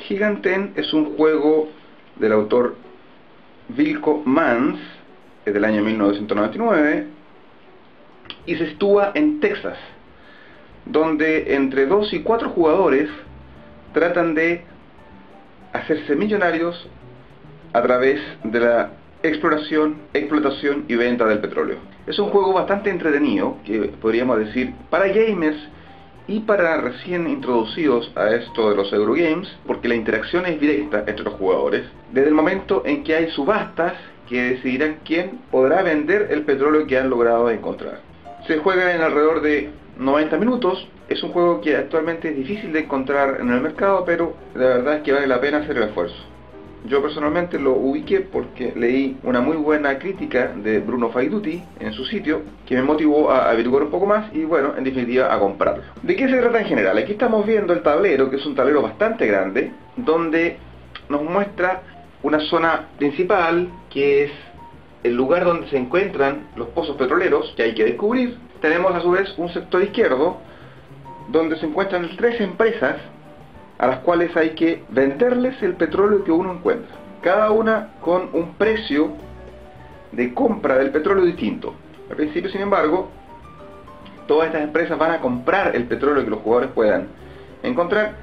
Giganten es un juego del autor Vilko Mans, es del año 1999, y se sitúa en Texas, donde entre 2 y 4 jugadores tratan de hacerse millonarios a través de la exploración, explotación y venta del petróleo. Es un juego bastante entretenido, que podríamos decir para gamers y para recién introducidos a esto de los Eurogames, porque la interacción es directa entre los jugadores, desde el momento en que hay subastas que decidirán quién podrá vender el petróleo que han logrado encontrar. Se juega en alrededor de 90 minutos, es un juego que actualmente es difícil de encontrar en el mercado, pero la verdad es que vale la pena hacer el esfuerzo. Yo personalmente lo ubiqué porque leí una muy buena crítica de Bruno Faidutti en su sitio, que me motivó a averiguar un poco más y bueno, en definitiva a comprarlo. ¿De qué se trata en general? Aquí estamos viendo el tablero, que es un tablero bastante grande, donde nos muestra una zona principal, que es el lugar donde se encuentran los pozos petroleros que hay que descubrir. Tenemos a su vez un sector izquierdo, donde se encuentran 3 empresas a las cuales hay que venderles el petróleo que uno encuentra, cada una con un precio de compra del petróleo distinto. Al principio, sin embargo, todas estas empresas van a comprar el petróleo que los jugadores puedan encontrar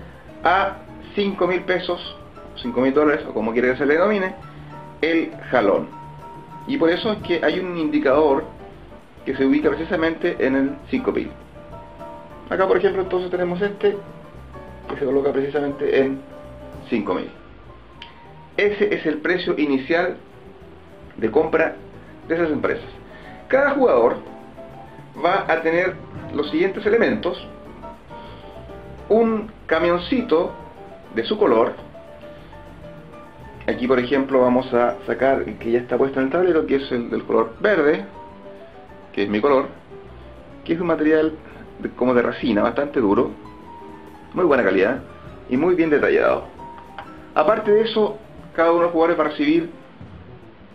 a 5.000 pesos, 5.000 dólares, o como quiera que se le denomine, el jalón. Y por eso es que hay un indicador que se ubica precisamente en el 5.000. Acá, por ejemplo, entonces tenemos este, que se coloca precisamente en 5.000. Ese es el precio inicial de compra de esas empresas. Cada jugador va a tener los siguientes elementos: un camioncito de su color. Aquí, por ejemplo, vamos a sacar el que ya está puesto en el tablero, que es el del color verde, que es mi color, que es un material como de resina, bastante duro, muy buena calidad y muy bien detallado. Aparte de eso, cada uno de los jugadores va a recibir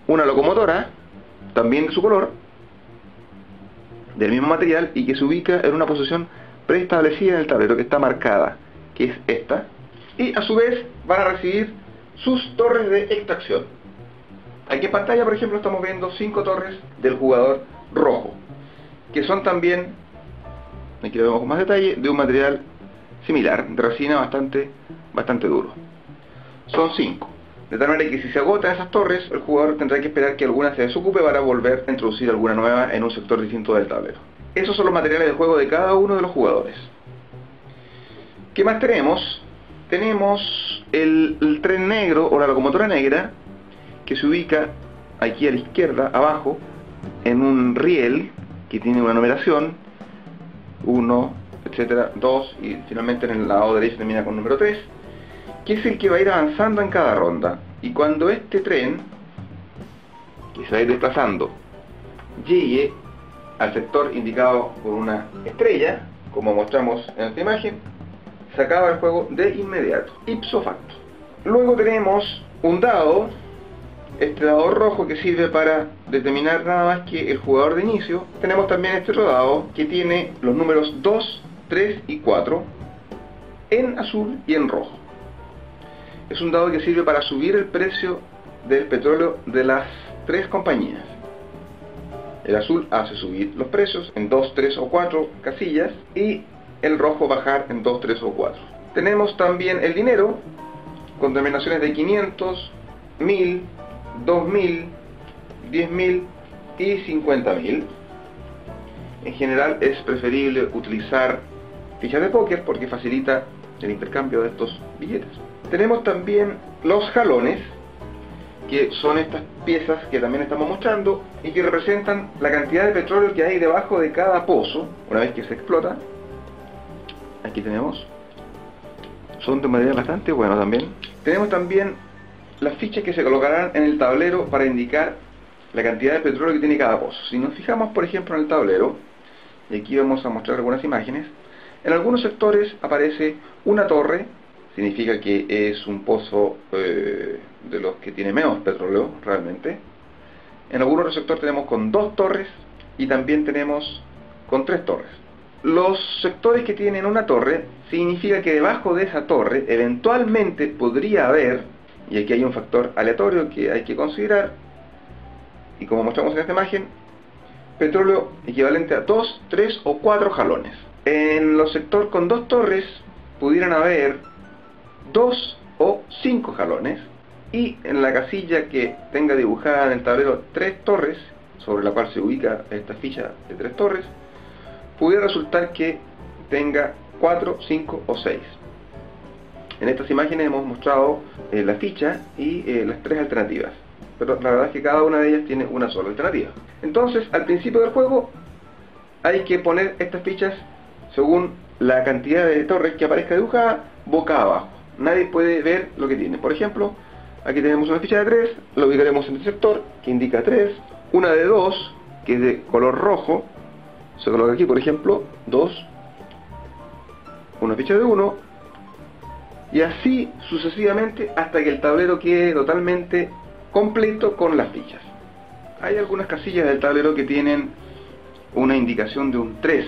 una locomotora, también de su color, del mismo material, y que se ubica en una posición preestablecida en el tablero, que está marcada, que es esta. Y a su vez van a recibir sus torres de extracción. Aquí en pantalla, por ejemplo, estamos viendo 5 torres del jugador rojo, que son también, aquí lo vemos con más detalle, de un material similar, de resina bastante duro. Son 5. De tal manera que si se agotan esas torres, el jugador tendrá que esperar que alguna se desocupe para volver a introducir alguna nueva en un sector distinto del tablero. Esos son los materiales de juego de cada uno de los jugadores. ¿Qué más tenemos? Tenemos el tren negro o la locomotora negra, que se ubica aquí a la izquierda, abajo, en un riel que tiene una numeración 1, etcétera, 2, y finalmente en el lado derecho termina con número 3, que es el que va a ir avanzando en cada ronda. Y cuando este tren, que se va a ir desplazando, llegue al sector indicado por una estrella, como mostramos en esta imagen, se acaba el juego de inmediato, ipso facto. Luego tenemos un dado, este dado rojo, que sirve para determinar nada más que el jugador de inicio. Tenemos también este otro dado que tiene los números 2, 3 y 4 en azul y en rojo. Es un dado que sirve para subir el precio del petróleo de las 3 compañías. El azul hace subir los precios en 2, 3 o 4 casillas, y el rojo bajar en 2, 3 o 4. Tenemos también el dinero, con denominaciones de 500, 1000, 2000, 10.000 y 50.000. En general es preferible utilizar fichas de póker porque facilita el intercambio de estos billetes. Tenemos también los jalones, que son estas piezas que también estamos mostrando y que representan la cantidad de petróleo que hay debajo de cada pozo una vez que se explota. Aquí tenemos, son de material bastante bueno también. Tenemos también las fichas que se colocarán en el tablero para indicar la cantidad de petróleo que tiene cada pozo. Si nos fijamos, por ejemplo, en el tablero, y aquí vamos a mostrar algunas imágenes, en algunos sectores aparece una torre, significa que es un pozo de los que tiene menos petróleo realmente. En algunos otros sectores tenemos con 2 torres, y también tenemos con 3 torres. Los sectores que tienen una torre significa que debajo de esa torre eventualmente podría haber, y aquí hay un factor aleatorio que hay que considerar, y como mostramos en esta imagen, petróleo equivalente a 2, 3 o 4 jalones. En los sectores con 2 torres pudieran haber 2 o 5 jalones, y en la casilla que tenga dibujada en el tablero 3 torres, sobre la cual se ubica esta ficha de 3 torres, pudiera resultar que tenga 4, 5 o 6. En estas imágenes hemos mostrado la ficha y las 3 alternativas, pero la verdad es que cada una de ellas tiene una sola alternativa. Entonces, al principio del juego hay que poner estas fichas según la cantidad de torres que aparezca dibujada boca abajo. Nadie puede ver lo que tiene. Por ejemplo, aquí tenemos una ficha de 3, la ubicaremos en el sector que indica 3, una de 2 que es de color rojo, se coloca aquí por ejemplo 2, una ficha de 1, y así sucesivamente hasta que el tablero quede totalmente completo con las fichas. Hay algunas casillas del tablero que tienen una indicación de un 3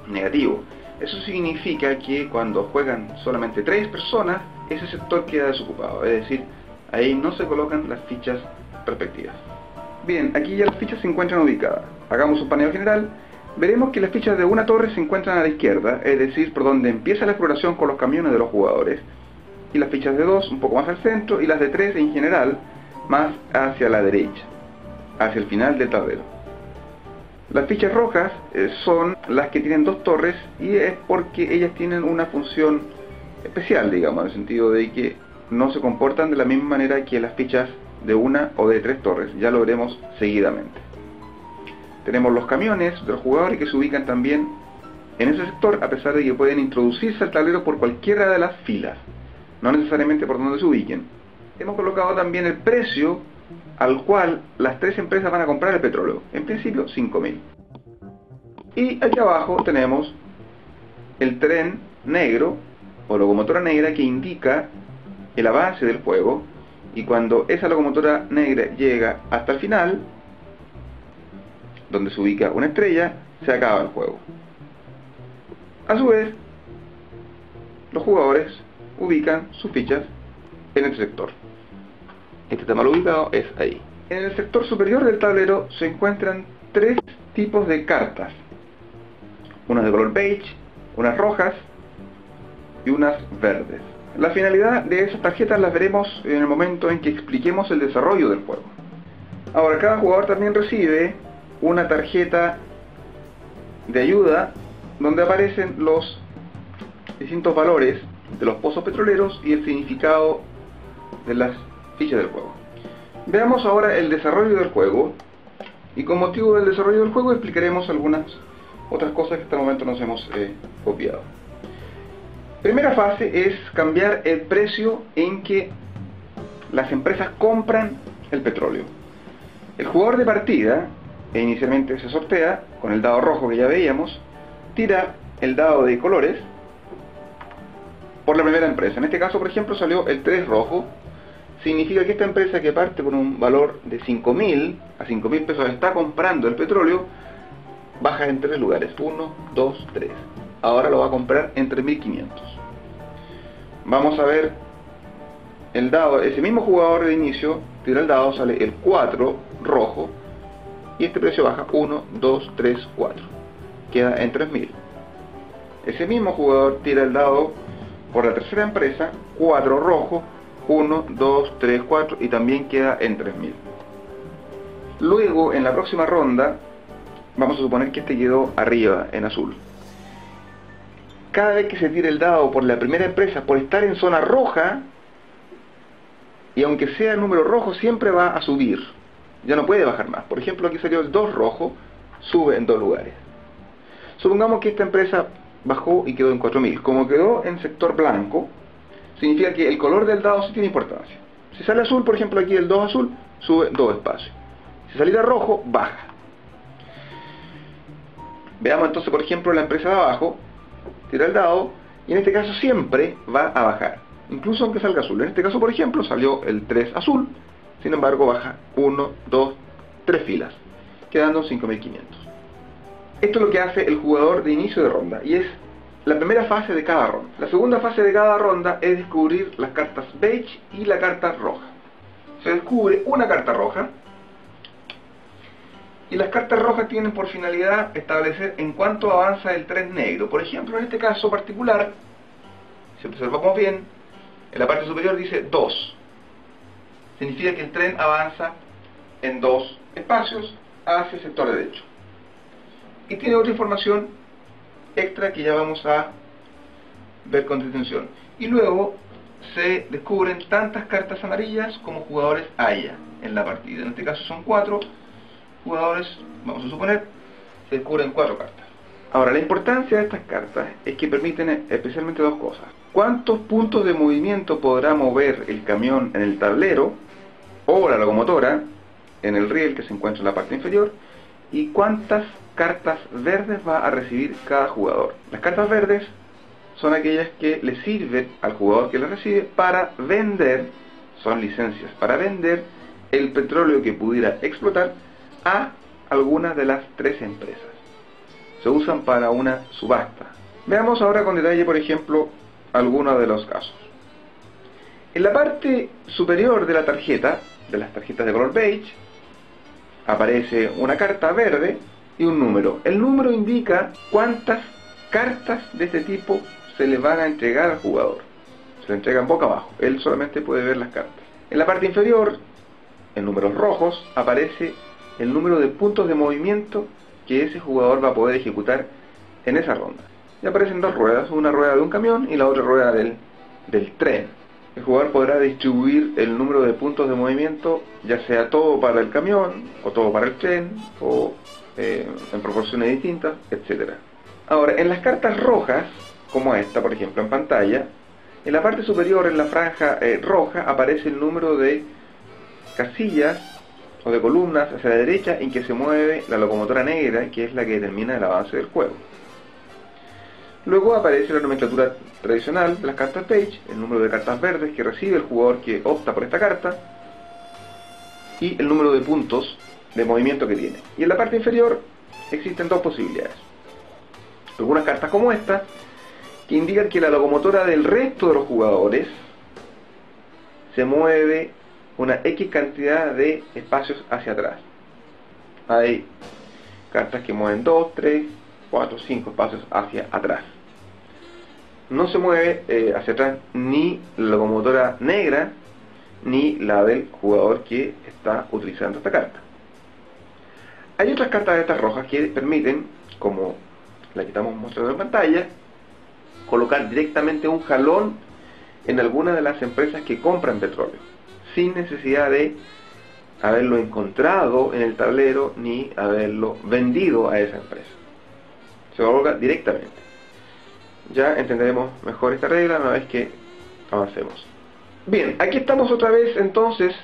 negativo. Eso significa que cuando juegan solamente 3 personas, ese sector queda desocupado, es decir, ahí no se colocan las fichas respectivas. Bien, aquí ya las fichas se encuentran ubicadas. Hagamos un paneo general. Veremos que las fichas de una torre se encuentran a la izquierda, es decir, por donde empieza la exploración con los camiones de los jugadores, y las fichas de 2 un poco más al centro, y las de 3 en general más hacia la derecha, hacia el final del tablero. Las fichas rojas son las que tienen 2 torres, y es porque ellas tienen una función especial, digamos, en el sentido de que no se comportan de la misma manera que las fichas de una o de 3 torres. Ya lo veremos seguidamente. Tenemos los camiones de los jugadores que se ubican también en ese sector, a pesar de que pueden introducirse al tablero por cualquiera de las filas, no necesariamente por donde se ubiquen. Hemos colocado también el precio al cual las 3 empresas van a comprar el petróleo, en principio 5.000. Y aquí abajo tenemos el tren negro o locomotora negra que indica el avance del juego, y cuando esa locomotora negra llega hasta el final, donde se ubica una estrella, se acaba el juego. A su vez, los jugadores ubican sus fichas en el sector. Este está mal ubicado, es ahí. En el sector superior del tablero se encuentran 3 tipos de cartas. Unas de color beige, unas rojas y unas verdes. La finalidad de esas tarjetas las veremos en el momento en que expliquemos el desarrollo del juego. Ahora, cada jugador también recibe una tarjeta de ayuda donde aparecen los distintos valores de los pozos petroleros y el significado de las fichas del juego. Veamos ahora el desarrollo del juego, y con motivo del desarrollo del juego explicaremos algunas otras cosas que hasta el momento nos hemos copiado. Primera fase es cambiar el precio en que las empresas compran el petróleo. El jugador de partida, inicialmente se sortea con el dado rojo que ya veíamos, tira el dado de colores por la primera empresa. En este caso, por ejemplo, salió el 3 rojo. Significa que esta empresa, que parte con un valor de 5.000, a 5.000 pesos está comprando el petróleo, baja en 3 lugares, 1, 2, 3. Ahora lo va a comprar en 3.500. Vamos a ver el dado. Ese mismo jugador de inicio tira el dado, sale el 4 rojo, y este precio baja 1, 2, 3, 4. Queda en 3.000. Ese mismo jugador tira el dado por la tercera empresa, 4 rojo, 1, 2, 3, 4, y también queda en 3.000. Luego, en la próxima ronda, vamos a suponer que este quedó arriba, en azul. Cada vez que se tire el dado por la primera empresa, por estar en zona roja, y aunque sea el número rojo, siempre va a subir. Ya no puede bajar más. Por ejemplo, aquí salió el 2 rojo, sube en 2 lugares. Supongamos que esta empresa bajó y quedó en 4.000. Como quedó en sector blanco, significa que el color del dado sí tiene importancia. Si sale azul, por ejemplo aquí el 2 azul, sube 2 espacios. Si saliera rojo, baja. Veamos entonces, por ejemplo, la empresa de abajo, tira el dado, y en este caso siempre va a bajar, incluso aunque salga azul. En este caso, por ejemplo, salió el 3 azul, sin embargo baja 1, 2, 3 filas, quedando 5.500. Esto es lo que hace el jugador de inicio de ronda, y es la primera fase de cada ronda. La segunda fase de cada ronda es descubrir las cartas beige y la carta roja. Se descubre una carta roja, y las cartas rojas tienen por finalidad establecer en cuánto avanza el tren negro. Por ejemplo, en este caso particular, si observamos bien, en la parte superior dice 2. Significa que el tren avanza en 2 espacios hacia el sector derecho. Y tiene otra información extra que ya vamos a ver con detención. Y luego se descubren tantas cartas amarillas como jugadores haya en la partida. En este caso son 4 jugadores, vamos a suponer, se descubren 4 cartas. Ahora, la importancia de estas cartas es que permiten especialmente dos cosas. ¿Cuántos puntos de movimiento podrá mover el camión en el tablero o la locomotora en el riel que se encuentra en la parte inferior? ¿Y cuántas cartas verdes va a recibir cada jugador? Las cartas verdes son aquellas que le sirven al jugador que las recibe para vender, son licencias para vender el petróleo que pudiera explotar a algunas de las 3 empresas. Se usan para una subasta. Veamos ahora con detalle, por ejemplo, algunos de los casos. En la parte superior de la tarjeta, de las tarjetas de color beige, aparece una carta verde y un número. El número indica cuántas cartas de este tipo se le van a entregar al jugador. Se le entregan boca abajo, él solamente puede ver las cartas. En la parte inferior, en números rojos, aparece el número de puntos de movimiento que ese jugador va a poder ejecutar en esa ronda. Y aparecen 2 ruedas, una rueda de un camión y la otra rueda del tren. El jugador podrá distribuir el número de puntos de movimiento, ya sea todo para el camión, o todo para el tren, o en proporciones distintas, etc. Ahora, en las cartas rojas, como esta, por ejemplo, en pantalla, en la parte superior, en la franja roja, aparece el número de casillas o de columnas hacia la derecha en que se mueve la locomotora negra, que es la que determina el avance del juego. Luego aparece la nomenclatura tradicional de las cartas beige, el número de cartas verdes que recibe el jugador que opta por esta carta, y el número de puntos de movimiento que tiene. Y en la parte inferior existen 2 posibilidades. Algunas cartas como esta, que indican que la locomotora del resto de los jugadores se mueve una X cantidad de espacios hacia atrás. Hay cartas que mueven 2, 3, 4, 5 espacios hacia atrás. No se mueve hacia atrás ni la locomotora negra ni la del jugador que está utilizando esta carta. Hay otras cartas de estas rojas que permiten, como la que estamos mostrando en pantalla, colocar directamente un jalón en alguna de las empresas que compran petróleo, sin necesidad de haberlo encontrado en el tablero ni haberlo vendido a esa empresa. Se coloca directamente. Ya entenderemos mejor esta regla una vez que avancemos. Bien, aquí estamos otra vez entonces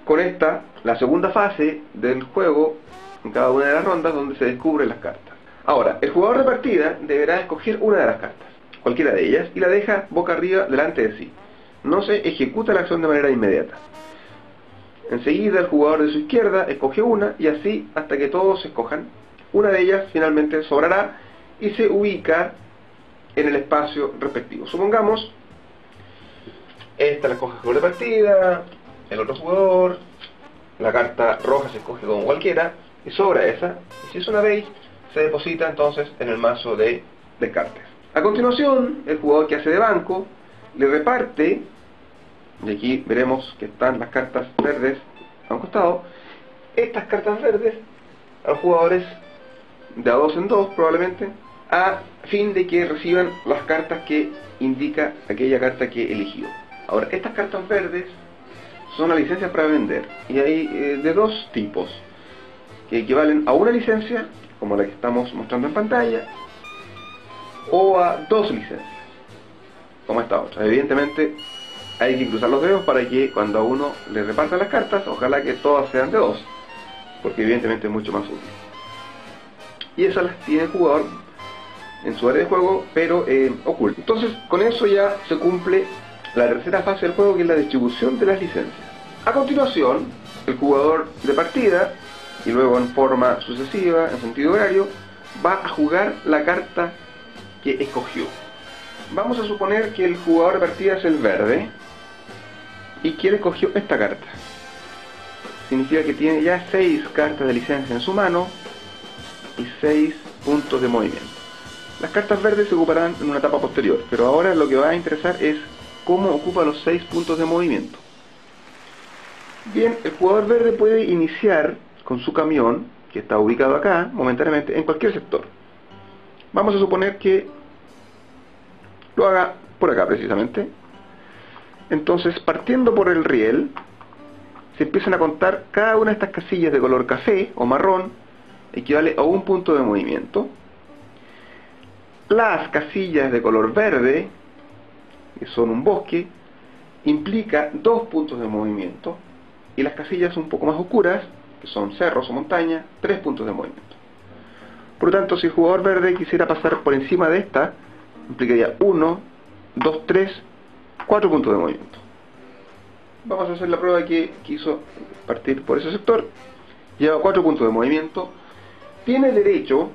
con esta, la segunda fase del juego en cada una de las rondas donde se descubren las cartas. Ahora, el jugador de partida deberá escoger una de las cartas, cualquiera de ellas, y la deja boca arriba delante de sí. No se ejecuta la acción de manera inmediata. Enseguida el jugador de su izquierda escoge una y así hasta que todos escojan. Una de ellas finalmente sobrará y se ubica en el espacio respectivo. Supongamos, esta la escoge el jugador de partida, el otro jugador, la carta roja se escoge como cualquiera y sobra esa, y si es una beige se deposita entonces en el mazo de descartes. A continuación, el jugador que hace de banco le reparte, y aquí veremos que están las cartas verdes a un costado, estas cartas verdes a los jugadores de a 2 en 2 probablemente, a fin de que reciban las cartas que indica aquella carta que eligió. Ahora, estas cartas verdes son las licencias para vender, y hay de 2 tipos, que equivalen a una licencia, como la que estamos mostrando en pantalla, o a 2 licencias, como esta otra. Evidentemente hay que cruzar los dedos para que cuando a uno le repartan las cartas, ojalá que todas sean de 2, porque evidentemente es mucho más útil. Y esas las tiene el jugador en su área de juego, pero oculto. Entonces, con eso ya se cumple la tercera fase del juego, que es la distribución de las licencias. A continuación, el jugador de partida, y luego en forma sucesiva, en sentido horario, va a jugar la carta que escogió. Vamos a suponer que el jugador de partida es el verde y que él escogió esta carta. Significa que tiene ya 6 cartas de licencia en su mano y 6 puntos de movimiento. Las cartas verdes se ocuparán en una etapa posterior, pero ahora lo que va a interesar es cómo ocupa los 6 puntos de movimiento. Bien, el jugador verde puede iniciar con su camión, que está ubicado acá, momentáneamente, en cualquier sector. Vamos a suponer que lo haga por acá precisamente. Entonces, partiendo por el riel, se empiezan a contar cada una de estas casillas de color café o marrón, equivale a un punto de movimiento. Las casillas de color verde, que son un bosque, implica 2 puntos de movimiento, y las casillas un poco más oscuras, que son cerros o montañas, 3 puntos de movimiento. Por lo tanto, si el jugador verde quisiera pasar por encima de esta, implicaría 1, 2, 3, 4 puntos de movimiento. Vamos a hacer la prueba que quiso partir por ese sector. Lleva 4 puntos de movimiento. Tiene derecho,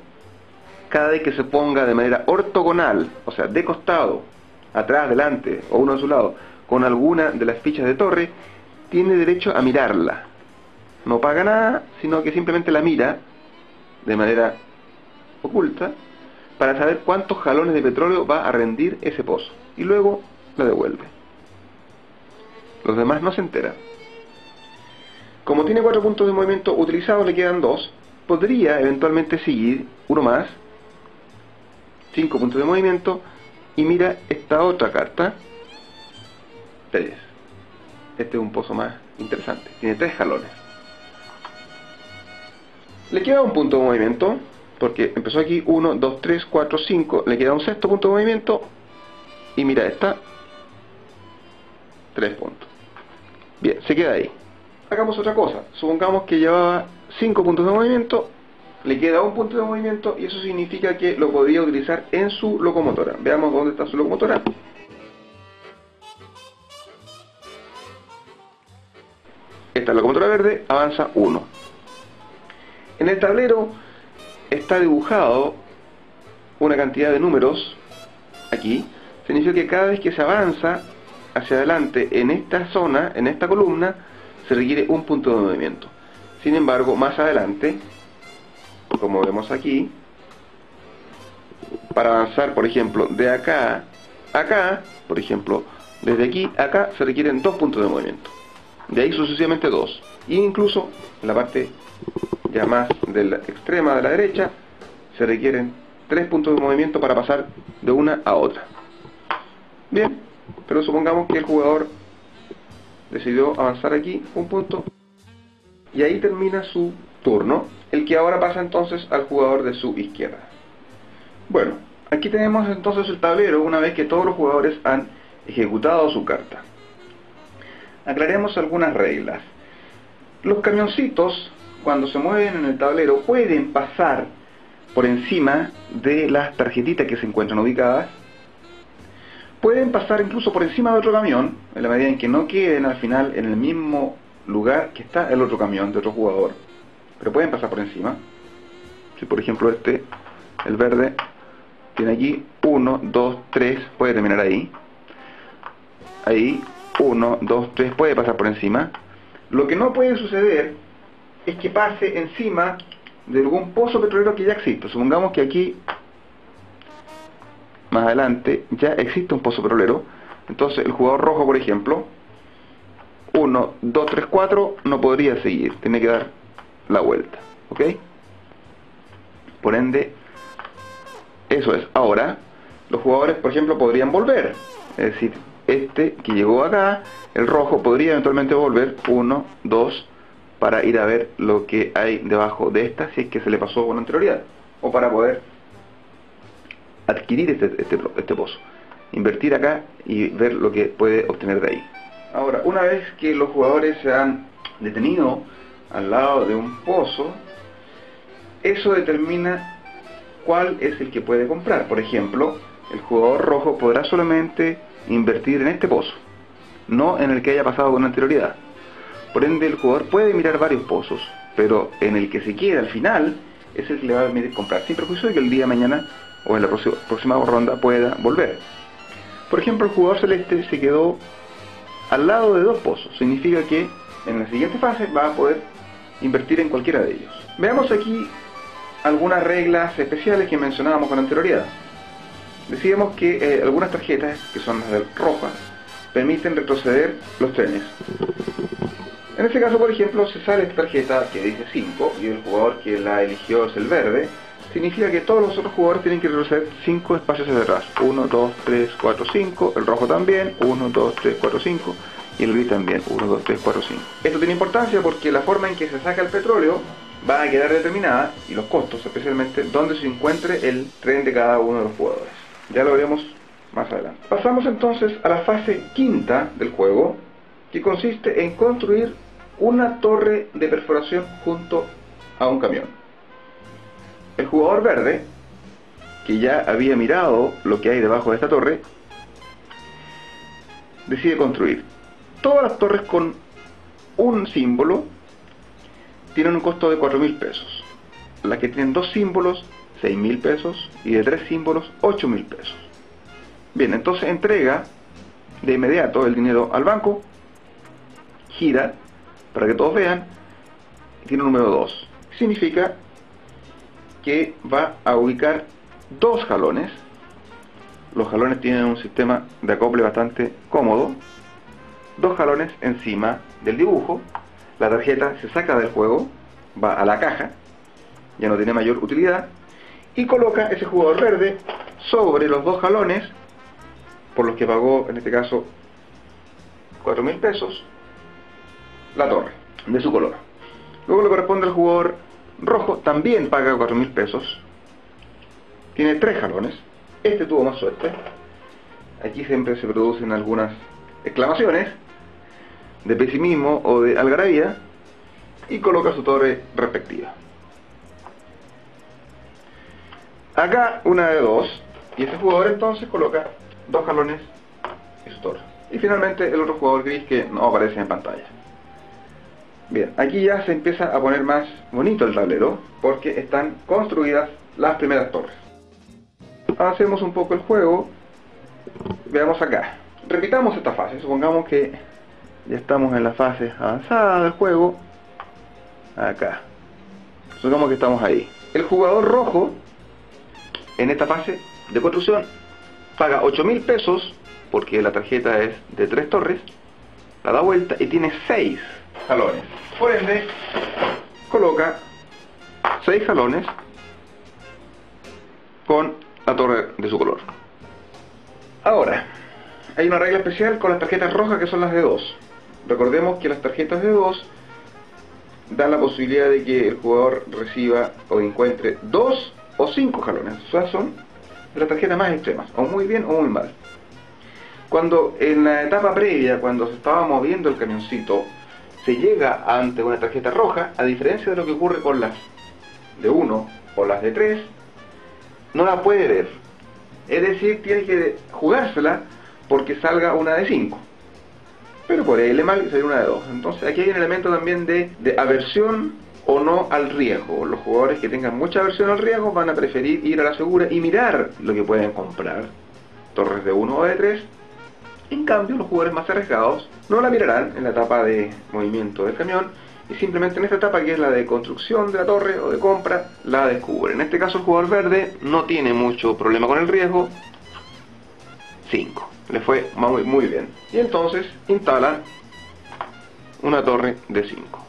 cada vez que se ponga de manera ortogonal, o sea, de costado, atrás, delante o uno a su lado, con alguna de las fichas de torre, tiene derecho a mirarla. No paga nada, sino que simplemente la mira de manera oculta para saber cuántos galones de petróleo va a rendir ese pozo, y luego la devuelve. Los demás no se enteran. Como tiene 4 puntos de movimiento utilizados, le quedan 2. Podría eventualmente seguir uno más, 5 puntos de movimiento, y mira esta otra carta, 3. Este es un pozo más interesante, tiene 3 galones. Le queda un punto de movimiento, porque empezó aquí 1, 2, 3, 4, 5, le queda un sexto punto de movimiento, y mira esta, 3 puntos. Bien, se queda ahí. Hagamos otra cosa, supongamos que llevaba 5 puntos de movimiento, le queda un punto de movimiento, y eso significa que lo podría utilizar en su locomotora. Veamos dónde está su locomotora. Esta locomotora verde avanza 1. En el tablero está dibujado una cantidad de números aquí. Significa que cada vez que se avanza hacia adelante en esta zona, en esta columna, se requiere un punto de movimiento. Sin embargo, más adelante, como vemos aquí, para avanzar, por ejemplo, de acá a acá, por ejemplo, desde aquí a acá, se requieren 2 puntos de movimiento. De ahí sucesivamente 2. E incluso en la parte ya más de la extrema de la derecha, se requieren 3 puntos de movimiento para pasar de una a otra. Bien, pero supongamos que el jugador decidió avanzar aquí un punto, y ahí termina su turno, el que ahora pasa entonces al jugador de su izquierda. Bueno, aquí tenemos entonces el tablero una vez que todos los jugadores han ejecutado su carta. Aclaremos algunas reglas. Los camioncitos, cuando se mueven en el tablero, pueden pasar por encima de las tarjetitas que se encuentran ubicadas. Pueden pasar incluso por encima de otro camión, en la medida en que no queden al final en el mismo lugar que está el otro camión de otro jugador, pero pueden pasar por encima. Si por ejemplo este, el verde, tiene aquí 1, 2, 3, puede terminar ahí. Ahí, 1, 2, 3, puede pasar por encima. Lo que no puede suceder es que pase encima de algún pozo petrolero que ya existe. Supongamos que aquí, más adelante, ya existe un pozo petrolero. Entonces el jugador rojo, por ejemplo, 1, 2, 3, 4, no podría seguir, tiene que dar la vuelta, ¿ok? Por ende, eso es. Ahora, los jugadores, por ejemplo, podrían volver. Es decir, este que llegó acá, el rojo, podría eventualmente volver 1, 2, para ir a ver lo que hay debajo de esta, si es que se le pasó con anterioridad, o para poder adquirir este pozo, invertir acá y ver lo que puede obtener de ahí. Ahora, una vez que los jugadores se han detenido al lado de un pozo, eso determina cuál es el que puede comprar. Por ejemplo, el jugador rojo podrá solamente invertir en este pozo, no en el que haya pasado con anterioridad. Por ende, el jugador puede mirar varios pozos, pero en el que se quede al final es el que le va a permitir comprar, sin perjuicio de que el día de mañana o en la próxima ronda pueda volver. Por ejemplo, el jugador celeste se quedó al lado de 2 pozos, significa que en la siguiente fase va a poder invertir en cualquiera de ellos. Veamos aquí algunas reglas especiales que mencionábamos con anterioridad. Decíamos que algunas tarjetas, que son las de roja, permiten retroceder los trenes. En este caso, por ejemplo, si sale esta tarjeta que dice 5 y el jugador que la eligió es el verde, significa que todos los otros jugadores tienen que retroceder 5 espacios hacia atrás. 1, 2, 3, 4, 5, el rojo también, 1, 2, 3, 4, 5 y el gris también, 1, 2, 3, 4, 5. Esto tiene importancia porque la forma en que se saca el petróleo va a quedar determinada, y los costos especialmente, donde se encuentre el tren de cada uno de los jugadores. Ya lo veremos más adelante. Pasamos entonces a la fase quinta del juego, que consiste en construir una torre de perforación junto a un camión. El jugador verde, que ya había mirado lo que hay debajo de esta torre, decide construir. Todas las torres con un símbolo tienen un costo de 4.000 pesos. Las que tienen 2 símbolos, 6.000 pesos, y de 3 símbolos, 8.000 pesos. Bien, entonces entrega de inmediato el dinero al banco, gira para que todos vean, y tiene un número 2. Significa que va a ubicar 2 jalones. Los jalones tienen un sistema de acople bastante cómodo. 2 jalones encima del dibujo. La tarjeta se saca del juego, va a la caja, ya no tiene mayor utilidad, y coloca ese jugador verde sobre los 2 jalones, por los que pagó en este caso 4.000 pesos, la torre de su color. Luego le corresponde al jugador rojo, también paga 4.000 pesos, tiene 3 jalones. Este tuvo más suerte. Aquí siempre se producen algunas exclamaciones de pesimismo o de algarabía, y coloca su torre respectiva. Acá una de 2, y este jugador entonces coloca 2 jalones y su torre. Y finalmente el otro jugador gris, que no aparece en pantalla. Bien, aquí ya se empieza a poner más bonito el tablero, porque están construidas las primeras torres. Avancemos un poco el juego. Veamos acá. Repitamos esta fase. Supongamos que ya estamos en la fase avanzada del juego. Acá. Supongamos que estamos ahí. El jugador rojo, en esta fase de construcción, paga 8.000 pesos, porque la tarjeta es de 3 torres, la da vuelta y tiene 6 jalones. Por ende, coloca 6 jalones con la torre de su color. Ahora, hay una regla especial con las tarjetas rojas, que son las de 2. Recordemos que las tarjetas de 2 dan la posibilidad de que el jugador reciba o encuentre 2 o 5 jalones. O sea, son de las tarjetas más extremas, o muy bien o muy mal. Cuando en la etapa previa, cuando se estaba moviendo el camioncito, se llega ante una tarjeta roja, a diferencia de lo que ocurre con las de 1 o las de 3, no la puede ver. Es decir, tiene que jugársela porque salga una de 5. Pero por ahí le mal y sale una de 2. Entonces aquí hay un elemento también de aversión o no al riesgo. Los jugadores que tengan mucha aversión al riesgo van a preferir ir a la segura y mirar lo que pueden comprar. Torres de 1 o de 3. En cambio, los jugadores más arriesgados no la mirarán en la etapa de movimiento del camión, y simplemente en esta etapa, que es la de construcción de la torre o de compra, la descubren. En este caso el jugador verde no tiene mucho problema con el riesgo. 5. Le fue muy bien. Y entonces instalan una torre de 5.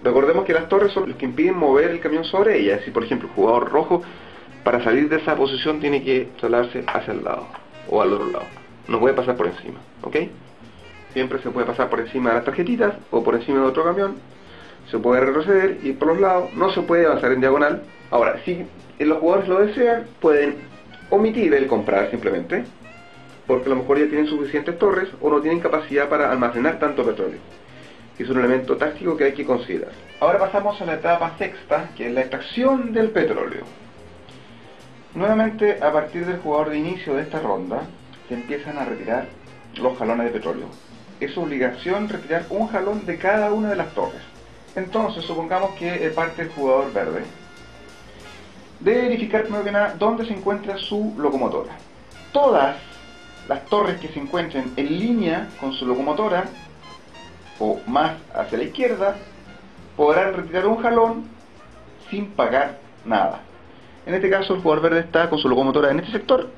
Recordemos que las torres son los que impiden mover el camión sobre ellas. Si por ejemplo el jugador rojo, para salir de esa posición, tiene que trasladarse hacia el lado o al otro lado. No puede pasar por encima, ¿ok? Siempre se puede pasar por encima de las tarjetitas o por encima de otro camión. Se puede retroceder y por los lados. No se puede avanzar en diagonal. Ahora, si los jugadores lo desean, pueden omitir el comprar simplemente, porque a lo mejor ya tienen suficientes torres o no tienen capacidad para almacenar tanto petróleo. Es un elemento táctico que hay que considerar. Ahora pasamos a la etapa sexta, que es la extracción del petróleo. Nuevamente, a partir del jugador de inicio de esta ronda, se empiezan a retirar los jalones de petróleo. Es obligación retirar un jalón de cada una de las torres. Entonces, supongamos que parte el jugador verde. Debe verificar primero que nada dónde se encuentra su locomotora. Todas las torres que se encuentren en línea con su locomotora, o más hacia la izquierda, podrán retirar un jalón sin pagar nada. En este caso el jugador verde está con su locomotora en este sector,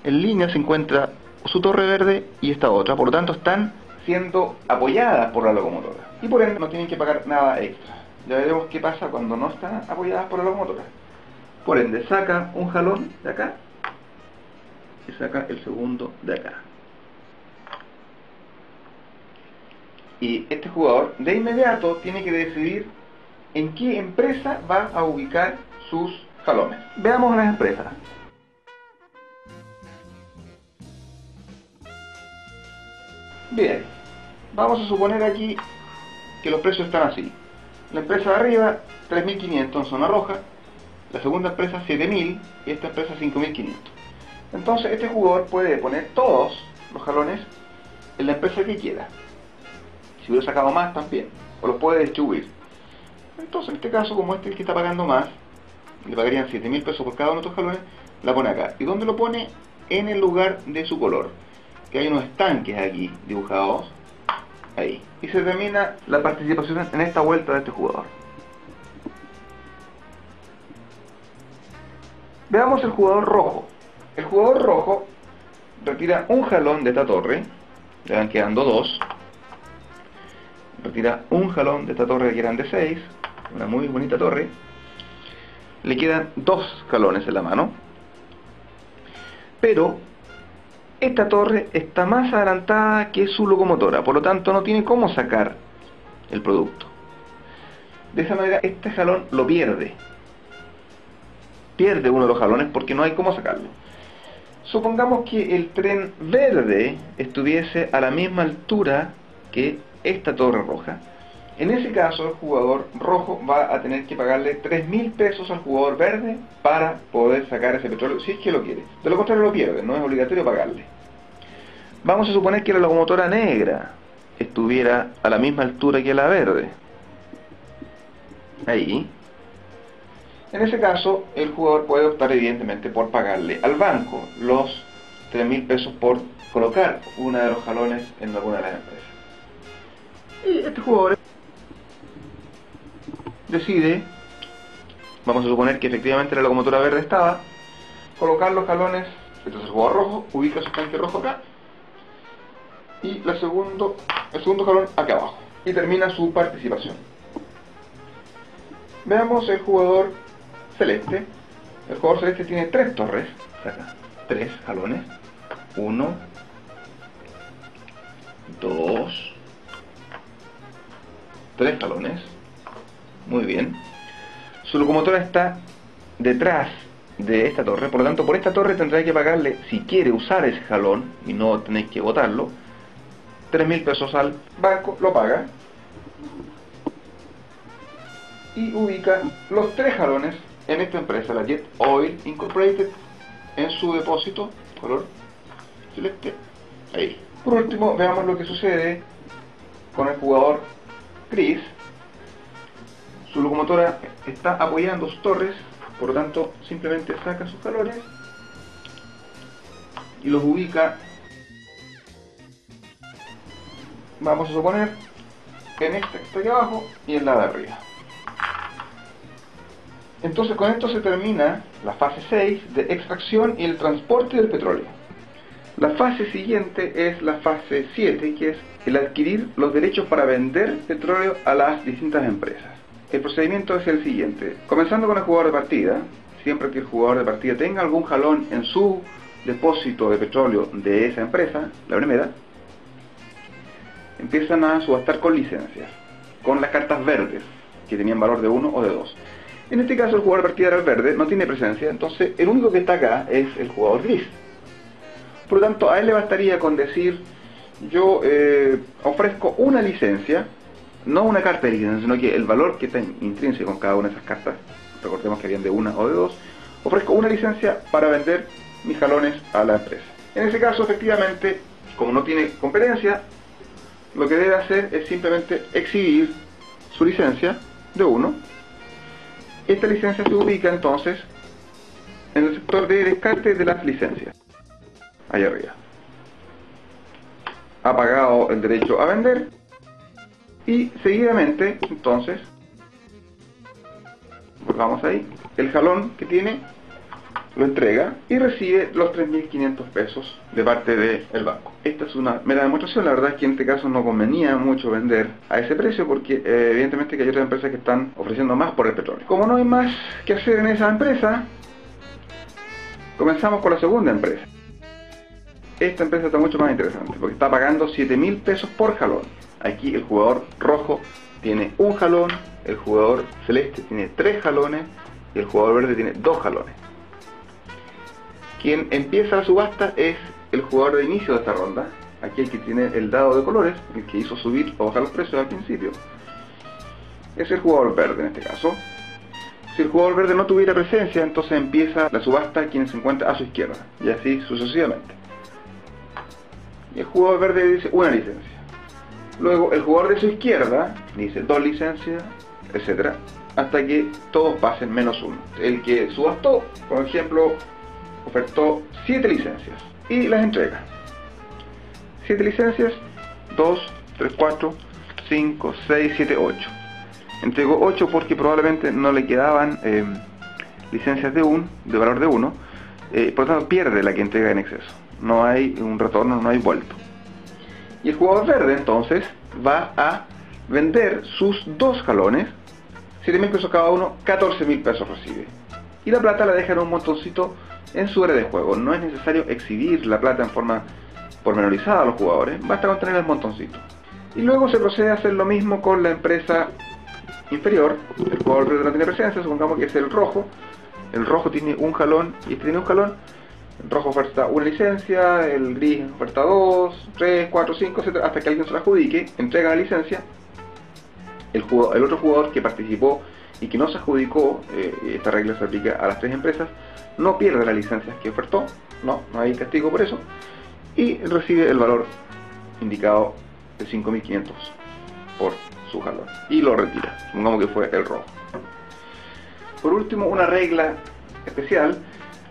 en línea se encuentra su torre verde y esta otra, por lo tanto están siendo apoyadas por la locomotora y por ende no tienen que pagar nada extra. Ya veremos qué pasa cuando no están apoyadas por la locomotora. Por ende saca un jalón de acá y saca el segundo de acá. Y este jugador de inmediato tiene que decidir en qué empresa va a ubicar sus jalones. Veamos las empresas. Bien, vamos a suponer aquí que los precios están así. La empresa de arriba, 3.500 en zona roja, la segunda empresa 7.000 y esta empresa 5.500. Entonces este jugador puede poner todos los jalones en la empresa que quiera. Si hubiera sacado más también, o los puede distribuir. Entonces en este caso, como este es el que está pagando más, le pagarían 7.000 pesos por cada uno de estos jalones, la pone acá. ¿Y dónde lo pone? En el lugar de su color, que hay unos estanques aquí dibujados, ahí. Y se termina la participación en esta vuelta de este jugador. Veamos el jugador rojo. El jugador rojo retira un jalón de esta torre, le van quedando dos. Retira un jalón de esta torre que eran de 6, una muy bonita torre. Le quedan dos jalones en la mano. Pero esta torre está más adelantada que su locomotora, por lo tanto no tiene cómo sacar el producto. De esa manera este jalón lo pierde. Pierde uno de los jalones porque no hay cómo sacarlo. Supongamos que el tren verde estuviese a la misma altura que esta torre roja. En ese caso el jugador rojo va a tener que pagarle 3.000 pesos al jugador verde para poder sacar ese petróleo, si es que lo quiere. De lo contrario lo pierde, no es obligatorio pagarle. Vamos a suponer que la locomotora negra estuviera a la misma altura que la verde. Ahí. En ese caso el jugador puede optar evidentemente por pagarle al banco los 3.000 pesos por colocar uno de los jalones en alguna de las empresas. Y este jugador decide, vamos a suponer que efectivamente la locomotora verde estaba, colocar los jalones. Entonces el jugador rojo ubica su tanque rojo acá y el segundo jalón acá abajo y termina su participación. Veamos el jugador celeste. El jugador celeste tiene tres torres, saca tres jalones, 1, 2, 3 jalones. Muy bien. Su locomotora está detrás de esta torre, por lo tanto por esta torre tendrá que pagarle, si quiere usar ese jalón y no tenéis que botarlo, 3.000 pesos al banco, lo paga y ubica los tres jalones en esta empresa, la Jet Oil Incorporated, en su depósito color celeste, ahí. Por último, veamos lo que sucede con el jugador gris. Su locomotora está apoyando sus torres, por lo tanto simplemente saca sus jalones y los ubica, vamos a suponer, en esta que está aquí abajo y en la de arriba. Entonces con esto se termina la fase 6 de extracción y el transporte del petróleo. La fase siguiente es la fase 7, que es el adquirir los derechos para vender petróleo a las distintas empresas. El procedimiento es el siguiente: comenzando con el jugador de partida, siempre que el jugador de partida tenga algún jalón en su depósito de petróleo de esa empresa, la primera, empiezan a subastar con licencias, con las cartas verdes, que tenían valor de 1 o de 2. En este caso el jugador de partida era el verde, no tiene presencia, entonces el único que está acá es el jugador gris. Por lo tanto, a él le bastaría con decir: yo ofrezco una licencia, no una carta de licencia, sino que el valor que está intrínseco en cada una de esas cartas, recordemos que habían de 1 o de 2, ofrezco una licencia para vender mis jalones a la empresa. En ese caso, efectivamente, como no tiene competencia, lo que debe hacer es simplemente exhibir su licencia de 1. Esta licencia se ubica entonces en el sector de descarte de las licencias, allá arriba. Ha pagado el derecho a vender y seguidamente entonces, volvamos ahí, el jalón que tiene lo entrega y recibe los 3.500 pesos de parte del banco. Esta es una mera demostración. La verdad es que en este caso no convenía mucho vender a ese precio porque evidentemente que hay otras empresas que están ofreciendo más por el petróleo. Como no hay más que hacer en esa empresa, comenzamos con la segunda empresa. Esta empresa está mucho más interesante porque está pagando 7.000 pesos por jalón. Aquí el jugador rojo tiene un jalón, el jugador celeste tiene 3 jalones y el jugador verde tiene 2 jalones. Quien empieza la subasta es el jugador de inicio de esta ronda, aquí el que tiene el dado de colores, el que hizo subir o bajar los precios al principio. Es el jugador verde en este caso. Si el jugador verde no tuviera presencia, entonces empieza la subasta quien se encuentra a su izquierda, y así sucesivamente. Y el jugador verde dice una licencia. Luego el jugador de su izquierda dice 2 licencias, etc. hasta que todos pasen menos 1. El que subastó, por ejemplo, ofertó 7 licencias y las entrega. 7 licencias, 2, 3, 4, 5, 6, 7, 8. Entregó 8 porque probablemente no le quedaban licencias de valor de 1, por lo tanto pierde la que entrega en exceso. No hay un retorno, no hay vuelto. Y el jugador verde entonces va a vender sus 2 jalones, 7.000 pesos cada uno, 14.000 pesos recibe. Y la plata la deja en un montoncito en su área de juego. No es necesario exhibir la plata en forma pormenorizada a los jugadores, basta con tener el montoncito. Y luego se procede a hacer lo mismo con la empresa inferior. El jugador verde no tiene presencia, supongamos que es el rojo. El rojo tiene un jalón y este tiene un jalón. El rojo oferta una licencia, el gris oferta 2, 3, 4, 5, etc. hasta que alguien se la adjudique, entrega la licencia. El otro jugador que participó y que no se adjudicó, esta regla se aplica a las 3 empresas, no pierde las licencias que ofertó, no hay castigo por eso, y recibe el valor indicado de 5.500 por su jalón y lo retira, supongamos que fue el rojo. Por último, una regla especial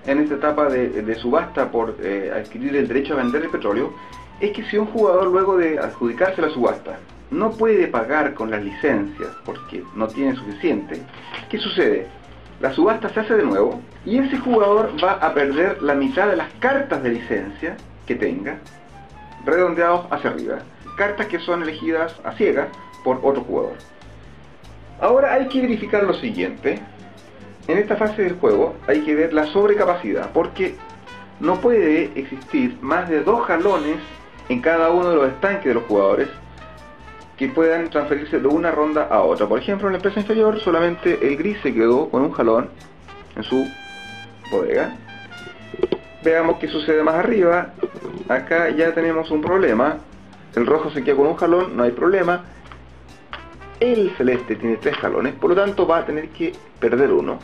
en esta etapa de subasta por adquirir el derecho a vender el petróleo es que si un jugador, luego de adjudicarse la subasta, no puede pagar con las licencias porque no tiene suficiente, ¿qué sucede? La subasta se hace de nuevo y ese jugador va a perder la mitad de las cartas de licencia que tenga, redondeados hacia arriba. Cartas que son elegidas a ciegas por otro jugador. Ahora hay que verificar lo siguiente. En esta fase del juego hay que ver la sobrecapacidad, porque no puede existir más de 2 jalones en cada uno de los estanques de los jugadores que puedan transferirse de una ronda a otra. Por ejemplo, en la empresa inferior solamente el gris se quedó con un jalón en su bodega. Veamos qué sucede más arriba. Acá ya tenemos un problema. El rojo se queda con un jalón, no hay problema. El celeste tiene 3 jalones, por lo tanto va a tener que perder uno.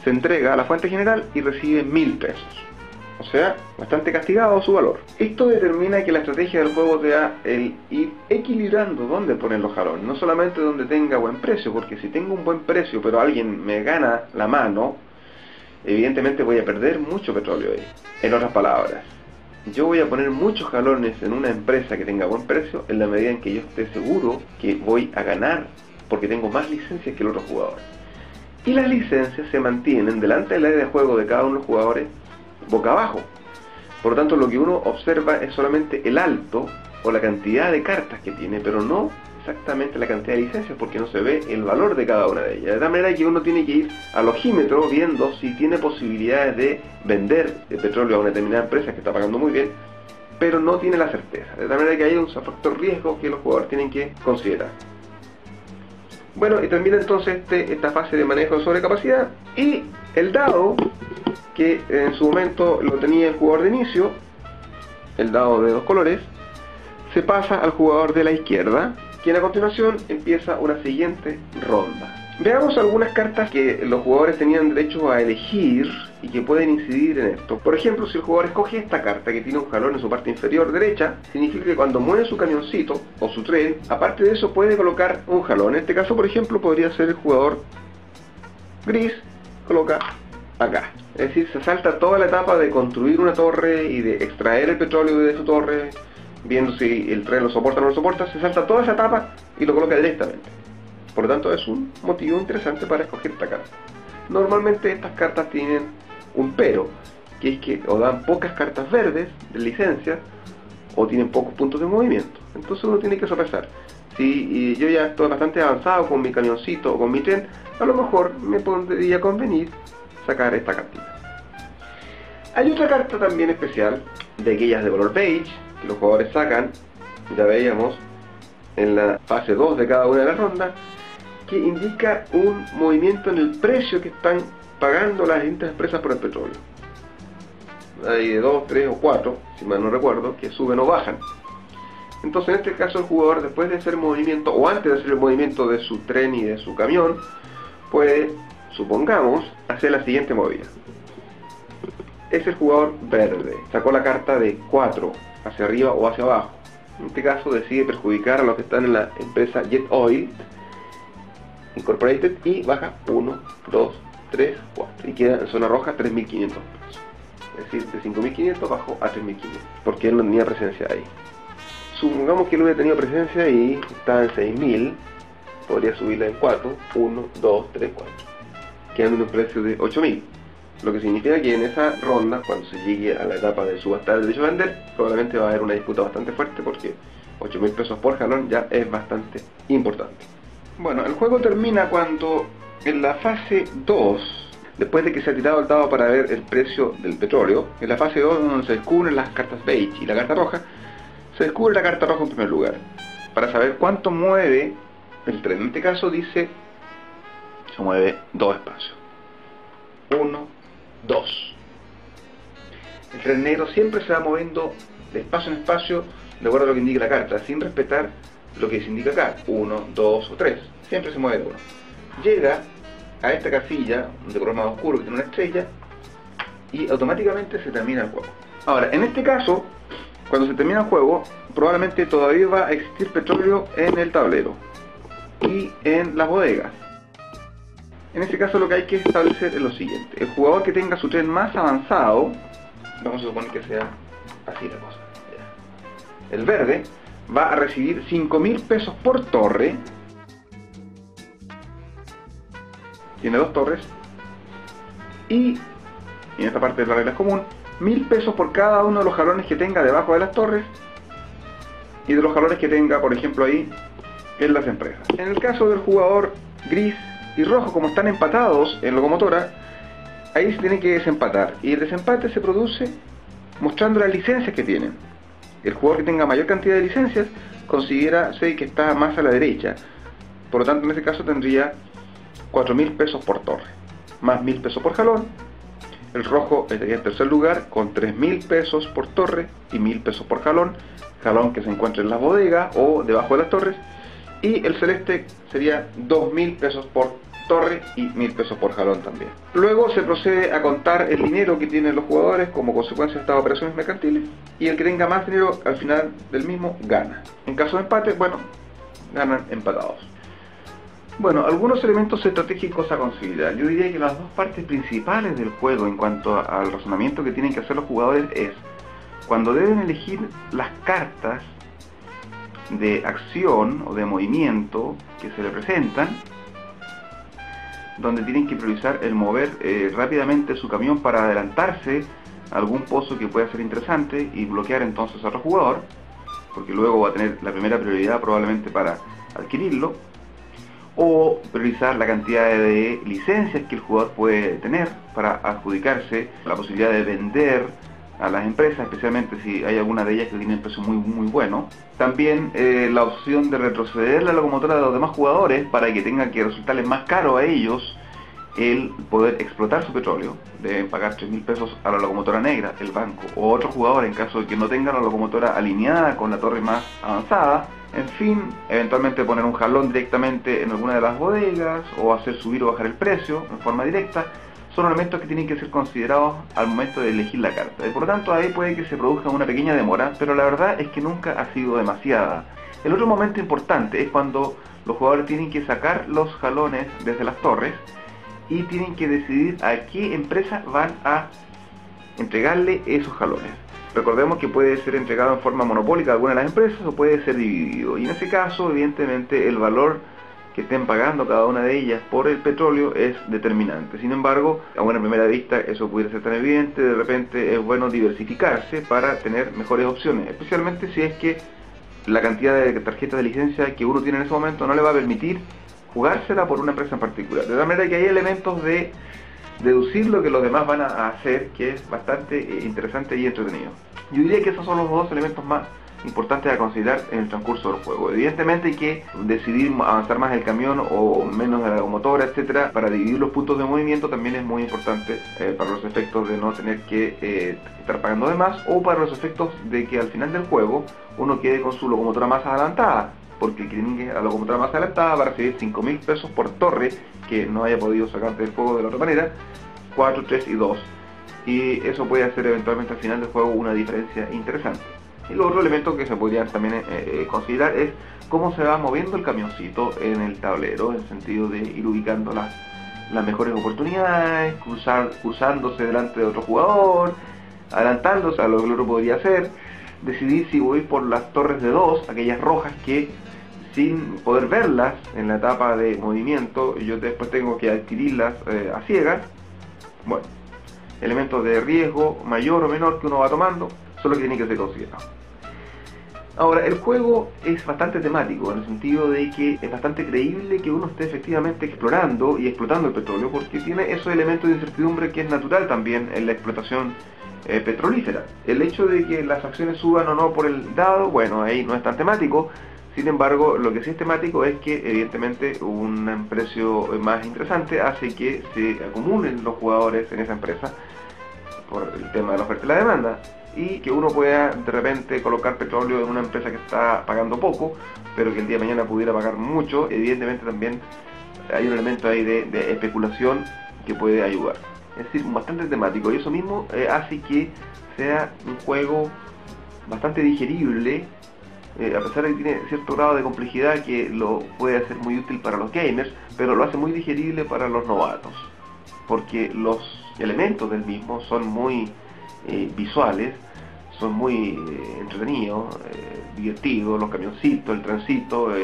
Se entrega a la fuente general y recibe 1.000 pesos. O sea, bastante castigado su valor. Esto determina que la estrategia del juego sea el ir equilibrando dónde ponen los jalones. No solamente donde tenga buen precio, porque si tengo un buen precio pero alguien me gana la mano, evidentemente voy a perder mucho petróleo ahí. En otras palabras, yo voy a poner muchos jalones en una empresa que tenga buen precio en la medida en que yo esté seguro que voy a ganar porque tengo más licencias que el otro jugador. Y las licencias se mantienen delante del área de juego de cada uno de los jugadores boca abajo. Por lo tanto, lo que uno observa es solamente el alto o la cantidad de cartas que tiene, pero no exactamente la cantidad de licencias, porque no se ve el valor de cada una de ellas. De tal manera que uno tiene que ir al ojímetro viendo si tiene posibilidades de vender el petróleo a una determinada empresa que está pagando muy bien, pero no tiene la certeza. De tal manera que hay un factor riesgo que los jugadores tienen que considerar. Bueno, y termina entonces esta fase de manejo de sobrecapacidad, y el dado, que en su momento lo tenía el jugador de inicio, el dado de 2 colores, se pasa al jugador de la izquierda, quien a continuación empieza una siguiente ronda. Veamos algunas cartas que los jugadores tenían derecho a elegir y que pueden incidir en esto. Por ejemplo, si el jugador escoge esta carta que tiene un jalón en su parte inferior derecha, significa que cuando mueve su camioncito o su tren, aparte de eso puede colocar un jalón. En este caso, por ejemplo, podría ser el jugador gris, coloca acá. Es decir, se salta toda la etapa de construir una torre y de extraer el petróleo de su torre, viendo si el tren lo soporta o no lo soporta, se salta toda esa etapa y lo coloca directamente. Por lo tanto, es un motivo interesante para escoger esta carta. Normalmente estas cartas tienen un pero, que es que o dan pocas cartas verdes de licencia o tienen pocos puntos de movimiento. Entonces uno tiene que sopesar. Si yo ya estoy bastante avanzado con mi camioncito o con mi tren, a lo mejor me podría convenir sacar esta cartita. Hay otra carta también especial, de aquellas de color beige, que los jugadores sacan, ya veíamos, en la fase 2 de cada una de las rondas, que indica un movimiento en el precio que están pagando las distintas empresas por el petróleo. Hay de 2, 3 o 4, si mal no recuerdo, que suben o bajan. Entonces en este caso el jugador, después de hacer el movimiento, o antes de hacer el movimiento de su tren y de su camión, puede, supongamos, hacer la siguiente movida. Es el jugador verde, sacó la carta de 4, hacia arriba o hacia abajo. En este caso decide perjudicar a los que están en la empresa Jet Oil Incorporated y baja 1, 2, 3, 4 y queda en zona roja 3.500 pesos. Es decir, de 5.500 bajó a 3.500 porque él no tenía presencia ahí. Supongamos que él hubiera tenido presencia y está en 6.000, podría subirla en 4, 1, 2, 3, 4, quedando en un precio de 8.000. Lo que significa que en esa ronda, cuando se llegue a la etapa de subastar el derecho a vender, probablemente va a haber una disputa bastante fuerte porque 8.000 pesos por jalón ya es bastante importante. Bueno, el juego termina cuando en la fase 2, después de que se ha tirado el dado para ver el precio del petróleo, en la fase 2 donde se descubren las cartas beige y la carta roja, se descubre la carta roja en primer lugar, para saber cuánto mueve el tren. En este caso dice, se mueve 2 espacios. 1, 2. El tren negro siempre se va moviendo de espacio en espacio de acuerdo a lo que indica la carta, sin respetar lo que se indica acá, 1, 2 o 3, siempre se mueve de 1. Llega a esta casilla de color más oscuro que tiene una estrella y automáticamente se termina el juego. Ahora, en este caso, cuando se termina el juego, probablemente todavía va a existir petróleo en el tablero y en las bodegas. En este caso lo que hay que establecer es lo siguiente: el jugador que tenga su tren más avanzado, vamos a suponer que sea así la cosa, ya. El verde va a recibir 5.000 pesos por torre, tiene 2 torres, y en esta parte de la regla es común, 1.000 pesos por cada uno de los jalones que tenga debajo de las torres y de los jalones que tenga, por ejemplo, ahí en las empresas. En el caso del jugador gris y rojo, como están empatados en locomotora, ahí se tienen que desempatar, y el desempate se produce mostrando las licencias que tienen. El jugador que tenga mayor cantidad de licencias considera que está más a la derecha, por lo tanto en ese caso tendría 4.000 pesos por torre, más 1.000 pesos por jalón. El rojo estaría en tercer lugar con 3.000 pesos por torre y 1.000 pesos por jalón, jalón que se encuentra en las bodegas o debajo de las torres. Y el celeste sería 2.000 pesos por torre y 1.000 pesos por jalón también. Luego se procede a contar el dinero que tienen los jugadores como consecuencia de estas operaciones mercantiles, y el que tenga más dinero al final del mismo gana. En caso de empate, bueno, ganan empatados. Bueno, algunos elementos estratégicos a considerar. Yo diría que las dos partes principales del juego en cuanto al razonamiento que tienen que hacer los jugadores es cuando deben elegir las cartas de acción o de movimiento que se le presentan, donde tienen que priorizar el mover rápidamente su camión para adelantarse a algún pozo que pueda ser interesante y bloquear entonces a otro jugador, porque luego va a tener la primera prioridad probablemente para adquirirlo, o priorizar la cantidad de licencias que el jugador puede tener para adjudicarse la posibilidad de vender a las empresas, especialmente si hay alguna de ellas que tiene un precio muy bueno. También la opción de retroceder la locomotora de los demás jugadores para que tenga que resultarles más caro a ellos el poder explotar su petróleo. Deben pagar 3.000 pesos a la locomotora negra, el banco, o otro jugador en caso de que no tenga la locomotora alineada con la torre más avanzada. En fin, eventualmente poner un jalón directamente en alguna de las bodegas o hacer subir o bajar el precio en forma directa. son elementos que tienen que ser considerados al momento de elegir la carta. Y por lo tanto ahí puede que se produzca una pequeña demora, pero la verdad es que nunca ha sido demasiada. El otro momento importante es cuando los jugadores tienen que sacar los jalones desde las torres y tienen que decidir a qué empresa van a entregarle esos jalones. Recordemos que puede ser entregado en forma monopólica a alguna de las empresas o puede ser dividido. Y en ese caso, evidentemente, el valor que estén pagando cada una de ellas por el petróleo es determinante. Sin embargo, a buena primera vista eso pudiera ser tan evidente. De repente es bueno diversificarse para tener mejores opciones, especialmente si es que la cantidad de tarjetas de licencia que uno tiene en ese momento no le va a permitir jugársela por una empresa en particular. De tal manera que hay elementos de deducir lo que los demás van a hacer, que es bastante interesante y entretenido. Yo diría que esos son los dos elementos más importantes a considerar en el transcurso del juego. Evidentemente hay que decidir avanzar más el camión o menos de la locomotora, etcétera, para dividir los puntos de movimiento también es muy importante para los efectos de no tener que estar pagando de más, o para los efectos de que al final del juego uno quede con su locomotora más adelantada, porque la locomotora más adelantada va a recibir 5.000 pesos por torre que no haya podido sacar del juego de la otra manera, 4, 3 y 2, y eso puede hacer eventualmente al final del juego una diferencia interesante. Y el otro elemento que se podría también considerar es cómo se va moviendo el camioncito en el tablero, en el sentido de ir ubicando las mejores oportunidades, cruzándose delante de otro jugador, adelantándose a lo que el otro podría hacer, decidir si voy por las torres de 2, aquellas rojas que sin poder verlas en la etapa de movimiento yo después tengo que adquirirlas a ciegas. Bueno, elementos de riesgo mayor o menor que uno va tomando son los que tienen que ser considerados. Ahora, el juego es bastante temático, en el sentido de que es bastante creíble que uno esté efectivamente explorando y explotando el petróleo, porque tiene esos elementos de incertidumbre que es natural también en la explotación petrolífera. El hecho de que las acciones suban o no por el dado, bueno, ahí no es tan temático. Sin embargo, lo que sí es temático es que evidentemente un precio más interesante hace que se acumulen los jugadores en esa empresa por el tema de la oferta y la demanda, y que uno pueda de repente colocar petróleo en una empresa que está pagando poco, pero que el día de mañana pudiera pagar mucho. Evidentemente también hay un elemento ahí de especulación que puede ayudar. Es decir, bastante temático, y eso mismo hace que sea un juego bastante digerible, a pesar de que tiene cierto grado de complejidad que lo puede hacer muy útil para los gamers, pero lo hace muy digerible para los novatos, porque los elementos del mismo son muy visuales, son muy entretenidos, divertidos, los camioncitos, el transito,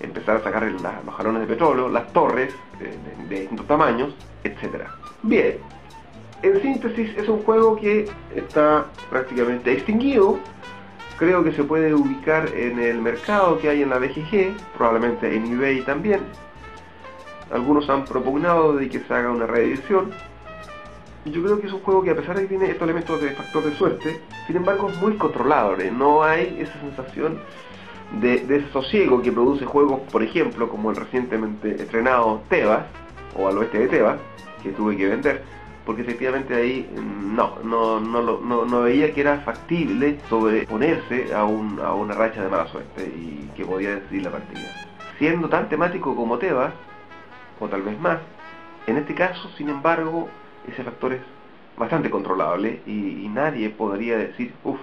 empezar a sacar los jalones de petróleo, las torres de distintos tamaños, etc. Bien, en síntesis es un juego que está prácticamente extinguido. Creo que se puede ubicar en el mercado que hay en la BGG, probablemente en eBay también. Algunos han propugnado de que se haga una reedición. Yo creo que es un juego que, a pesar de que tiene estos elementos de factor de suerte, sin embargo es muy controlable. No hay esa sensación de desasosiego que produce juegos, por ejemplo, como el recientemente estrenado Tebas, o Al Oeste de Tebas, que tuve que vender, porque efectivamente ahí no veía que era factible sobreponerse a una racha de mala suerte y que podía decidir la partida. Siendo tan temático como Tebas, o tal vez más, en este caso, sin embargo, ese factor es bastante controlable y nadie podría decir, uff,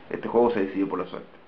este juego se decidió por la suerte.